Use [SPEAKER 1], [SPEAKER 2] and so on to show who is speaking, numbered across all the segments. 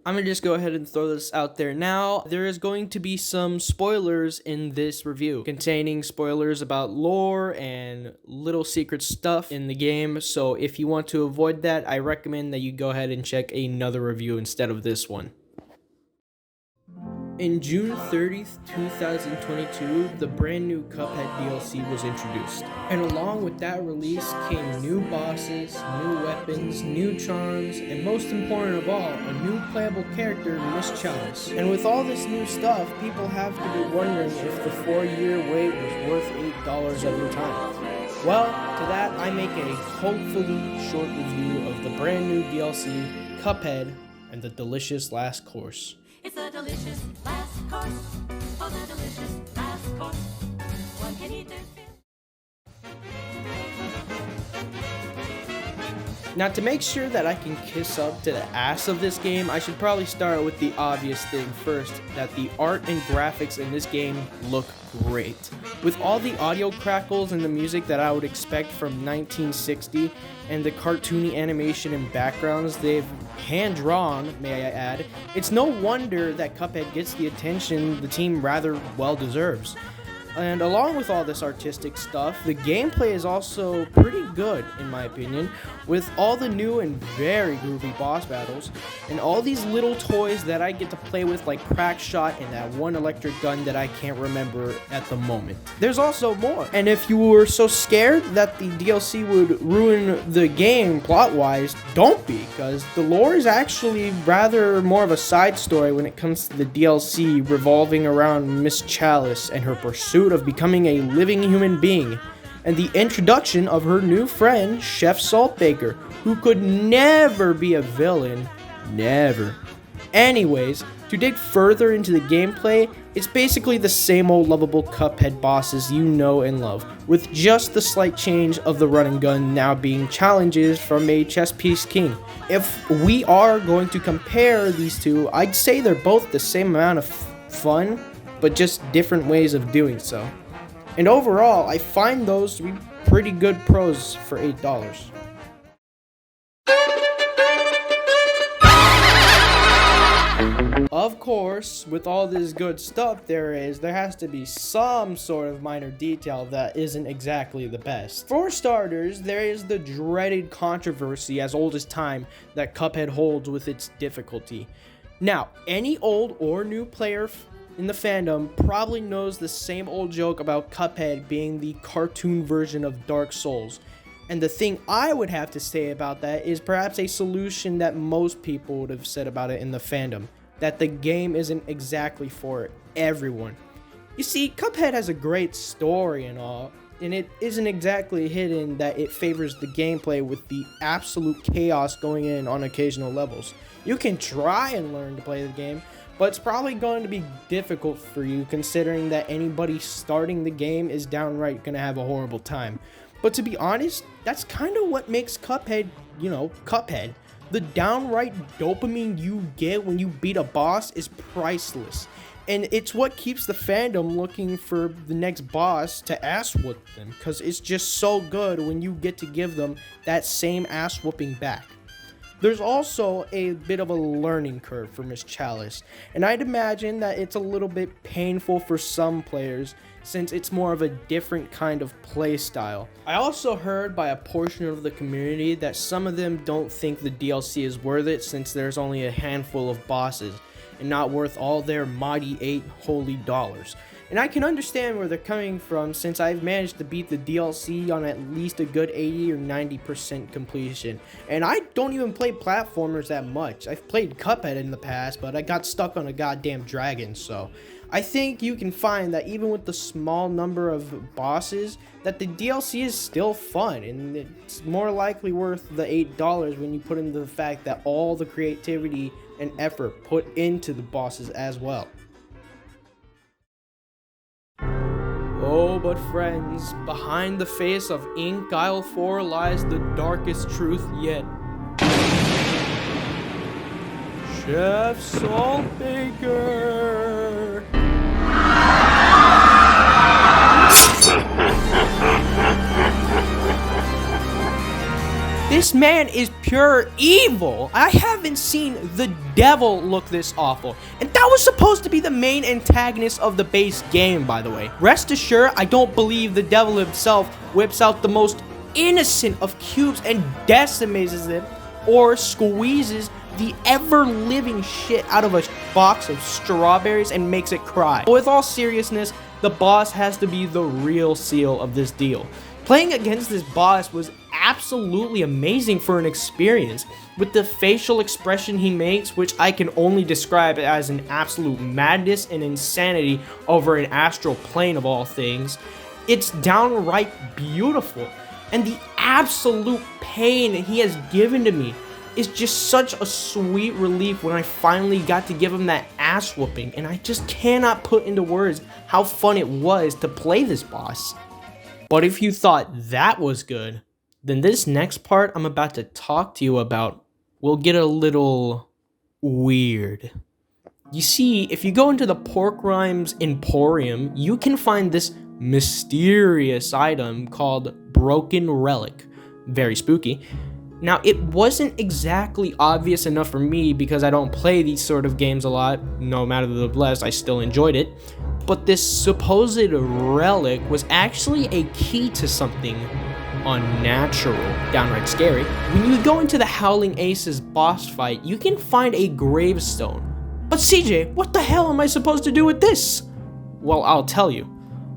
[SPEAKER 1] I'm gonna just go ahead and throw this out there now. There is going to be some spoilers in this review, containing spoilers about lore and little secret stuff in the game. So if you want to avoid that, I recommend that you go ahead and check another review instead of this one. In June 30th, 2022, the brand new Cuphead DLC was introduced. And along with that release came new bosses, new weapons, new charms, and most important of all, a new playable character, Miss Chalice. And with all this new stuff, people have to be wondering if the 4-year wait was worth $8 of your time. Well, to that I make a hopefully short review of the brand new DLC, Cuphead, and the delicious last course.
[SPEAKER 2] It's the delicious last course. Oh, the delicious last course. One can eat their fill.
[SPEAKER 1] Now, to make sure that I can kiss up to the ass of this game, I should probably start with the obvious thing first, that the art and graphics in this game look great. With all the audio crackles and the music that I would expect from 1960, and the cartoony animation and backgrounds they've hand-drawn, may I add, it's no wonder that Cuphead gets the attention the team rather well deserves. And along with all this artistic stuff, the gameplay is also pretty good, in my opinion, with all the new and very groovy boss battles, and all these little toys that I get to play with, like Crack Shot and that one electric gun that I can't remember at the moment. There's also more, and if you were so scared that the DLC would ruin the game plot-wise, don't be, because the lore is actually rather more of a side story when it comes to the DLC revolving around Miss Chalice and her pursuit of becoming a living human being, and the introduction of her new friend, Chef Saltbaker, who could never be a villain. Never. Anyways, to dig further into the gameplay, it's basically the same old lovable Cuphead bosses you know and love, with just the slight change of the run and gun now being challenges from a chess piece king. If we are going to compare these two, I'd say they're both the same amount of fun, but just different ways of doing so. And overall, I find those to be pretty good pros for $8. Of course, with all this good stuff there has to be some sort of minor detail that isn't exactly the best. For starters, there is the dreaded controversy as old as time that Cuphead holds with its difficulty. Now, any old or new player in the fandom probably knows the same old joke about Cuphead being the cartoon version of Dark Souls. And the thing I would have to say about that is perhaps a solution that most people would have said about it in the fandom, that the game isn't exactly for everyone. You see, Cuphead has a great story and all, and it isn't exactly hidden that it favors the gameplay with the absolute chaos going in on occasional levels. You can try and learn to play the game, but it's probably going to be difficult for you considering that anybody starting the game is downright going to have a horrible time. But to be honest, that's kind of what makes Cuphead, Cuphead. The downright dopamine you get when you beat a boss is priceless. And it's what keeps the fandom looking for the next boss to ass whoop them, because it's just so good when you get to give them that same ass whooping back. There's also a bit of a learning curve for Miss Chalice, and I'd imagine that it's a little bit painful for some players since it's more of a different kind of play style. I also heard by a portion of the community that some of them don't think the DLC is worth it since there's only a handful of bosses and not worth all their mighty $8 holy dollars. And I can understand where they're coming from since I've managed to beat the DLC on at least a good 80 or 90% completion. And I don't even play platformers that much. I've played Cuphead in the past, but I got stuck on a goddamn dragon, so I think you can find that even with the small number of bosses, that the DLC is still fun, and it's more likely worth the $8 when you put into the fact that all the creativity and effort put into the bosses as well. Oh, but friends, behind the face of Ink Isle 4 lies the darkest truth yet. Chef Saltbaker! This man is pure evil. I haven't seen the devil look this awful. And that was supposed to be the main antagonist of the base game, by the way. Rest assured, I don't believe the devil himself whips out the most innocent of cubes and decimates them or squeezes the ever-living shit out of a box of strawberries and makes it cry. But with all seriousness, the boss has to be the real seal of this deal. Playing against this boss was absolutely amazing for an experience. With the facial expression he makes, which I can only describe as an absolute madness and insanity over an astral plane of all things, it's downright beautiful. And the absolute pain he has given to me is just such a sweet relief when I finally got to give him that ass whooping, and I just cannot put into words how fun it was to play this boss. But if you thought that was good, then this next part I'm about to talk to you about will get a little weird. You see, if you go into the Pork Rhymes Emporium, you can find this mysterious item called Broken Relic. Very spooky. Now, it wasn't exactly obvious enough for me because I don't play these sort of games a lot. No matter the less, I still enjoyed it. But this supposed relic was actually a key to something unnatural, downright scary. When you go into the Howling Aces boss fight, you can find a gravestone. But CJ, what the hell am I supposed to do with this? Well, I'll tell you.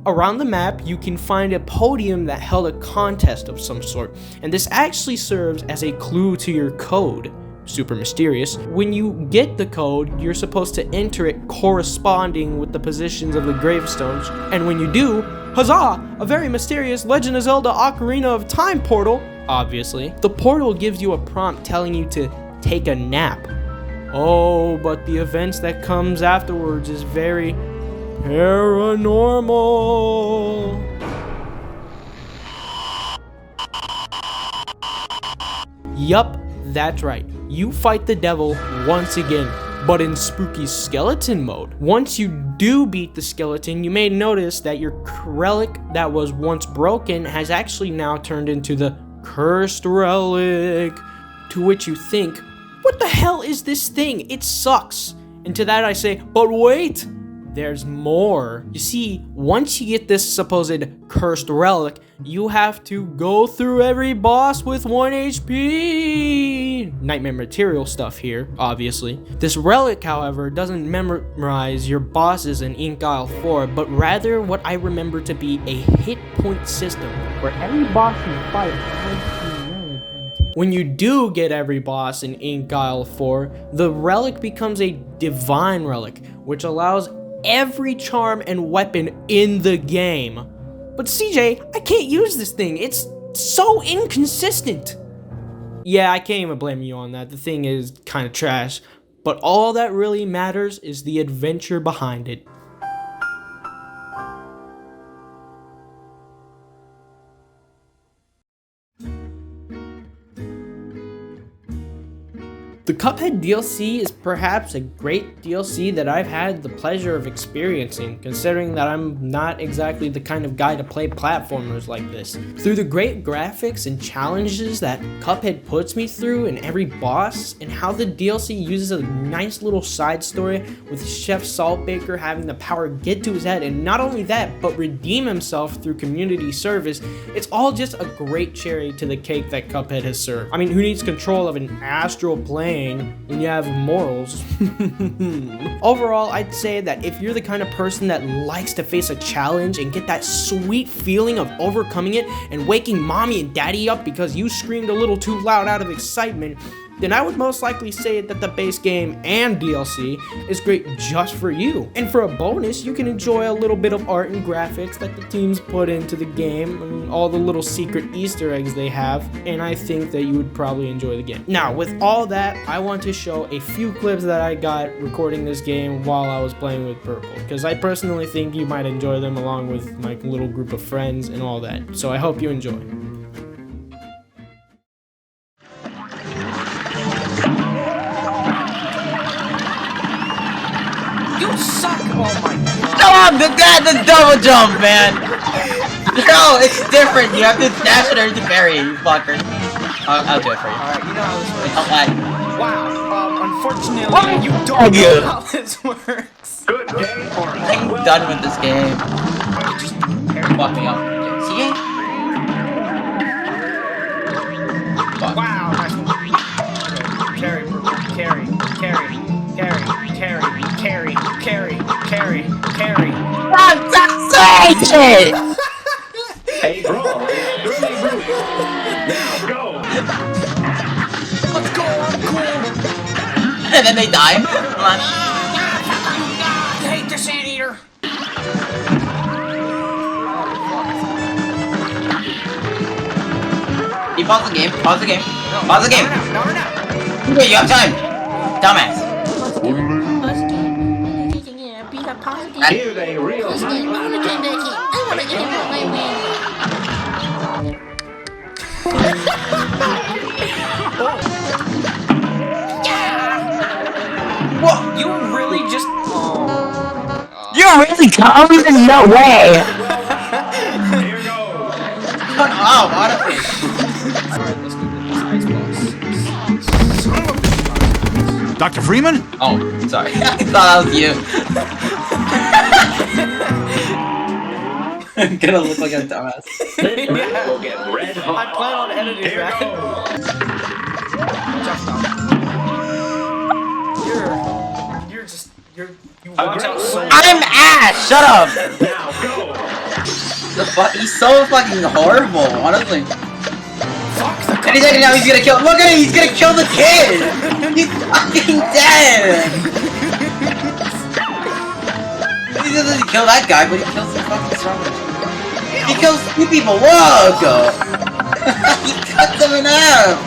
[SPEAKER 1] Around the map, you can find a podium that held a contest of some sort, and this actually serves as a clue to your code. Super mysterious. When you get the code, you're supposed to enter it corresponding with the positions of the gravestones, and when you do, huzzah! A very mysterious Legend of Zelda Ocarina of Time portal, obviously. The portal gives you a prompt telling you to take a nap. Oh, but the events that comes afterwards is very paranormal. Yup, that's right. You fight the devil once again, but in spooky skeleton mode. Once you do beat the skeleton, you may notice that your relic that was once broken has actually now turned into the cursed relic, to which you think, what the hell is this thing? It sucks. And to that I say, but wait! There's more. You see, once you get this supposed cursed relic, you have to go through every boss with 1 HP. Nightmare material stuff here, obviously. This relic, however, doesn't memorize your bosses in Ink Isle 4, but rather what I remember to be a hit point system, where every boss you fight has a relic. When you do get every boss in Ink Isle 4, the relic becomes a divine relic, which allows every charm and weapon in the game. But CJ, I can't use this thing. It's so inconsistent. Yeah, I can't even blame you on that. The thing is kind of trash. But all that really matters is the adventure behind it. The Cuphead DLC is perhaps a great DLC that I've had the pleasure of experiencing, considering that I'm not exactly the kind of guy to play platformers like this. Through the great graphics and challenges that Cuphead puts me through in every boss, and how the DLC uses a nice little side story with Chef Saltbaker having the power get to his head, and not only that, but redeem himself through community service, it's all just a great cherry to the cake that Cuphead has served. I mean, who needs control of an astral plane when you have morals? Overall, I'd say that if you're the kind of person that likes to face a challenge and get that sweet feeling of overcoming it and waking mommy and daddy up because you screamed a little too loud out of excitement, then I would most likely say that the base game and DLC is great just for you. And for a bonus, you can enjoy a little bit of art and graphics that the teams put into the game and all the little secret Easter eggs they have, and I think that you would probably enjoy the game. Now, with all that, I want to show a few clips that I got recording this game while I was playing with Purple, because I personally think you might enjoy them along with my little group of friends and all that. So I hope you enjoy. You suck! Oh my god!
[SPEAKER 3] Come on, the double jump, man! No, it's different. You have to dash it or to parry, you fucker. I'll do it for you.
[SPEAKER 1] Alright, you know how this works.
[SPEAKER 3] Okay.
[SPEAKER 1] Wow. Unfortunately,
[SPEAKER 3] What?
[SPEAKER 1] you don't
[SPEAKER 3] Thank
[SPEAKER 1] know
[SPEAKER 3] you.
[SPEAKER 1] how this works.
[SPEAKER 4] Good day for
[SPEAKER 3] I'm done with this game. Fuck me up. See? Fuck.
[SPEAKER 1] Wow, nice one. Carry, carry, carry, carry, carry, carry, carry, carry.
[SPEAKER 4] a brawl. Really, really. Now go.
[SPEAKER 1] Let's go, I'm cool.
[SPEAKER 3] And then they die. Come on.
[SPEAKER 1] I hate this anteater.
[SPEAKER 3] You pause the game. Pause the game. Pause the game.
[SPEAKER 1] No, we're not.
[SPEAKER 3] Okay, you have time. Dumbass.
[SPEAKER 4] Here's a real
[SPEAKER 3] What?
[SPEAKER 1] You really just.
[SPEAKER 3] You're really coming? No way.
[SPEAKER 4] Here goes.
[SPEAKER 3] Shut up, honestly.
[SPEAKER 1] Alright, let's go get this icebox.
[SPEAKER 5] Dr. Freeman?
[SPEAKER 3] Oh, sorry. I thought that was you. I'm gonna look like a dumbass.
[SPEAKER 4] This match will get red
[SPEAKER 1] I
[SPEAKER 4] hot.
[SPEAKER 1] plan on editing
[SPEAKER 4] Here
[SPEAKER 1] that.
[SPEAKER 4] goes.
[SPEAKER 1] You watch out so much.
[SPEAKER 3] I'm Ash. Shut up.
[SPEAKER 4] Now go.
[SPEAKER 3] The fuck? He's so fucking horrible, honestly.
[SPEAKER 1] Fuck the
[SPEAKER 3] Any second now, he's gonna kill. Look at him. He's gonna kill the kid. He's fucking dead. He doesn't kill that guy, but he kills the fucking strongest. He kills 2 people. Look. He cuts them in half.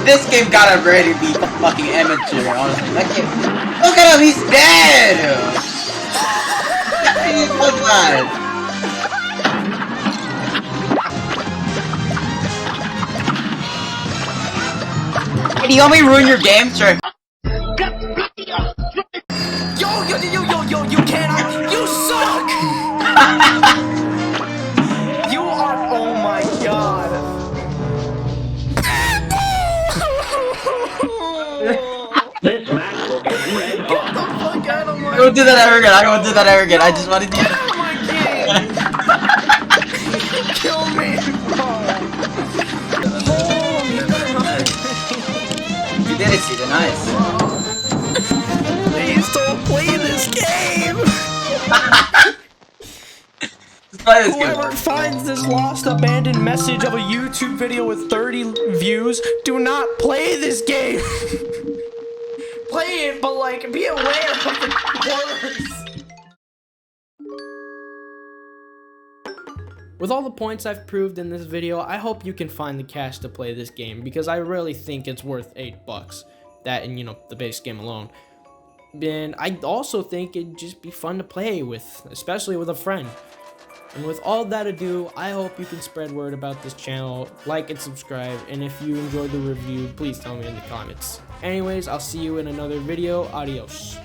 [SPEAKER 3] This game gotta really be fucking amateur, honestly. That game. Look at him. He's dead. He's so bad. Hey, do you want me to ruin your game? Sure.
[SPEAKER 1] Yo, you cannot. You suck. You are. Oh my god.
[SPEAKER 4] This match will get red hot.
[SPEAKER 1] Get the fuck out of my.
[SPEAKER 3] I won't do that ever again. I won't do that ever again. I just wanted to.
[SPEAKER 1] Get out of my game. Kill me.
[SPEAKER 3] You did it, Cedar. Nice.
[SPEAKER 1] Please don't play this game.
[SPEAKER 3] Let's play this
[SPEAKER 1] Whoever
[SPEAKER 3] game.
[SPEAKER 1] finds this lost abandoned message of a YouTube video with 30 views, do not play this game. Play it, but like, be aware of the corners. With all the points I've proved in this video, I hope you can find the cash to play this game, because I really think it's worth $8. That and, you know, the base game alone. And I also think it'd just be fun to play with, especially with a friend. And with all that ado, I hope you can spread word about this channel, like and subscribe, and if you enjoyed the review, please tell me in the comments. Anyways, I'll see you in another video. Adios.